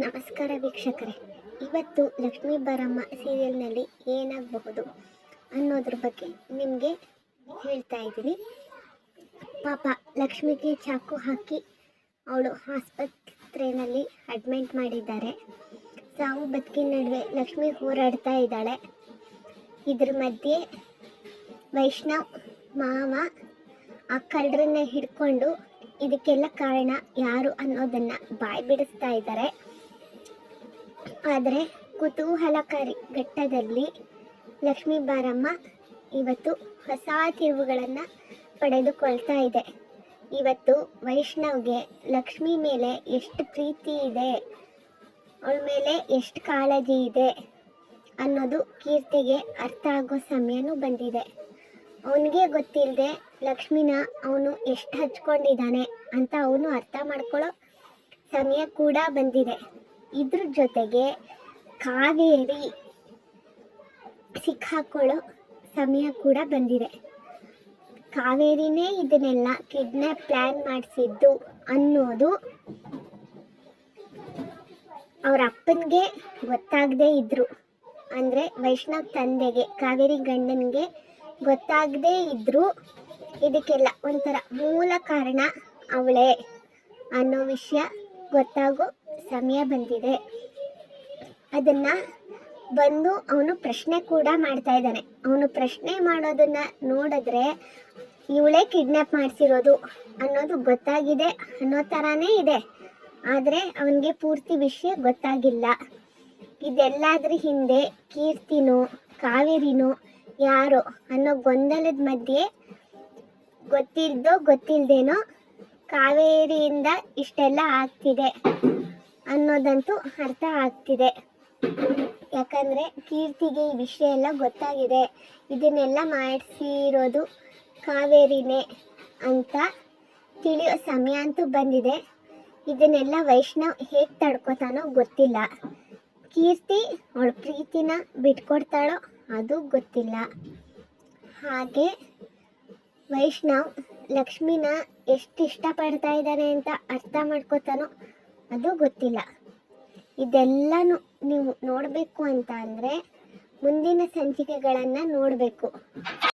ನಮಸ್ಕಾರ ವೀಕ್ಷಕರೇ, ಇವತ್ತು ಲಕ್ಷ್ಮೀ ಬಾರಮ್ಮ ಸೀರಿಯಲ್ನಲ್ಲಿ ಏನಾಗಬಹುದು ಅನ್ನೋದ್ರ ಬಗ್ಗೆ ನಿಮಗೆ ಹೇಳ್ತಾ ಇದ್ದೀನಿ. ಪಾಪ ಲಕ್ಷ್ಮಿಗೆ ಚಾಕು ಹಾಕಿ ಅವಳು ಆಸ್ಪತ್ರೆಯಲ್ಲಿ ಅಡ್ಮಿಟ್ ಮಾಡಿದ್ದಾರೆ. ಸಾವು ಬದುಕಿನ ನಡುವೆ ಲಕ್ಷ್ಮಿ ಹೋರಾಡ್ತಾ ಇದ್ದಾಳೆ. ಇದ್ರ ಮಧ್ಯೆ ವೈಷ್ಣವ್ ಮಾವ ಆ ಕಳ್ಳರನ್ನ ಹಿಡ್ಕೊಂಡು ಇದಕ್ಕೆಲ್ಲ ಕಾರಣ ಯಾರು ಅನ್ನೋದನ್ನು ಬಾಯಿ ಬಿಡಿಸ್ತಾ ಇದ್ದಾರೆ. ಆದರೆ ಕುತೂಹಲಕಾರಿ ಘಟ್ಟದಲ್ಲಿ ಲಕ್ಷ್ಮೀ ಬಾರಮ್ಮ ಇವತ್ತು ಹೊಸ ತಿರುವುಗಳನ್ನು ಪಡೆದುಕೊಳ್ತಾ ಇದೆ. ಇವತ್ತು ವೈಷ್ಣವ್ಗೆ ಲಕ್ಷ್ಮಿ ಮೇಲೆ ಎಷ್ಟು ಪ್ರೀತಿ ಇದೆ, ಅವಳ ಮೇಲೆ ಎಷ್ಟು ಕಾಳಜಿ ಇದೆ ಅನ್ನೋದು ಕೀರ್ತಿಗೆ ಅರ್ಥ ಆಗೋ ಸಮಯನೂ ಬಂದಿದೆ. ಅವನಿಗೆ ಗೊತ್ತಿಲ್ಲದೆ ಲಕ್ಷ್ಮಿನ ಅವನು ಎಷ್ಟು ಹಚ್ಕೊಂಡಿದ್ದಾನೆ ಅಂತ ಅವನು ಅರ್ಥ ಮಾಡ್ಕೊಳ್ಳೋ ಸಮಯ ಕೂಡ ಬಂದಿದೆ. ಇದ್ರ ಜೊತೆಗೆ ಕಾವೇರಿ ಸಿಕ್ಕಾಕೊಳ್ಳೋ ಸಮಯ ಕೂಡ ಬಂದಿದೆ. ಕಾವೇರಿನೇ ಇದನ್ನೆಲ್ಲ ಕಿಡ್ನ್ಯಾಪ್ ಪ್ಲ್ಯಾನ್ ಮಾಡಿಸಿದ್ದು ಅನ್ನೋದು ಅವ್ರ ಅಪ್ಪನಿಗೆ ಗೊತ್ತಾಗದೇ ಇದ್ರು, ಅಂದರೆ ವೈಷ್ಣವ್ ತಂದೆಗೆ, ಕಾವೇರಿ ಗಂಡನಿಗೆ ಗೊತ್ತಾಗದೇ ಇದ್ದರೂ ಇದಕ್ಕೆಲ್ಲ ಒಂಥರ ಮೂಲ ಕಾರಣ ಅವಳೇ ಅನ್ನೋ ವಿಷಯ ಗೊತ್ತಾಗೋ ಸಮಯ ಬಂದಿದೆ. ಅದನ್ನು ಬಂದು ಅವನು ಪ್ರಶ್ನೆ ಕೂಡ ಮಾಡ್ತಾ ಇದ್ದಾನೆ. ಅವನು ಪ್ರಶ್ನೆ ಮಾಡೋದನ್ನ ನೋಡಿದ್ರೆ ಇವಳೇ ಕಿಡ್ನ್ಯಾಪ್ ಮಾಡಿಸಿರೋದು ಅನ್ನೋದು ಗೊತ್ತಾಗಿದೆ ಅನ್ನೋ ಥರನೇ ಇದೆ. ಆದರೆ ಅವನಿಗೆ ಪೂರ್ತಿ ವಿಷಯ ಗೊತ್ತಾಗಿಲ್ಲ. ಇದೆಲ್ಲದ್ರ ಹಿಂದೆ ಕೀರ್ತಿನೋ ಕಾವೇರಿನೋ ಯಾರೋ ಅನ್ನೋ ಗೊಂದಲದ ಮಧ್ಯೆ ಗೊತ್ತಿಲ್ದೇನೋ ಕಾವೇರಿಯಿಂದ ಇಷ್ಟೆಲ್ಲ ಆಗ್ತಿದೆ ಅನ್ನೋದಂತೂ ಅರ್ಥ ಆಗ್ತಿದೆ. ಯಾಕಂದರೆ ಕೀರ್ತಿಗೆ ಈ ವಿಷಯ ಎಲ್ಲ ಗೊತ್ತಾಗಿದೆ, ಇದನ್ನೆಲ್ಲ ಮಾಡಿಸಿರೋದು ಕಾವೇರಿನೇ ಅಂತ ತಿಳಿಯೋ ಸಮಯ ಅಂತೂ ಬಂದಿದೆ. ಇದನ್ನೆಲ್ಲ ವೈಷ್ಣವ್ ಹೇಗೆ ತಡ್ಕೋತಾನೋ ಗೊತ್ತಿಲ್ಲ. ಕೀರ್ತಿ ಅವಳ ಪ್ರೀತಿನ ಬಿಟ್ಕೊಡ್ತಾಳೋ ಅದು ಗೊತ್ತಿಲ್ಲ. ಹಾಗೆ ವೈಷ್ಣವ್ ಲಕ್ಷ್ಮಿನ ಎಷ್ಟು ಇಷ್ಟಪಡ್ತಾ ಇದ್ದಾನೆ ಅಂತ ಅರ್ಥ ಮಾಡ್ಕೋತಾನೋ ಅದು ಗೊತ್ತಿಲ್ಲ. ಇದೆಲ್ಲನೂ ನೀವು ನೋಡಬೇಕು ಅಂತ ಅಂದರೆ ಮುಂದಿನ ಸಂಚಿಕೆಗಳನ್ನು ನೋಡಬೇಕು.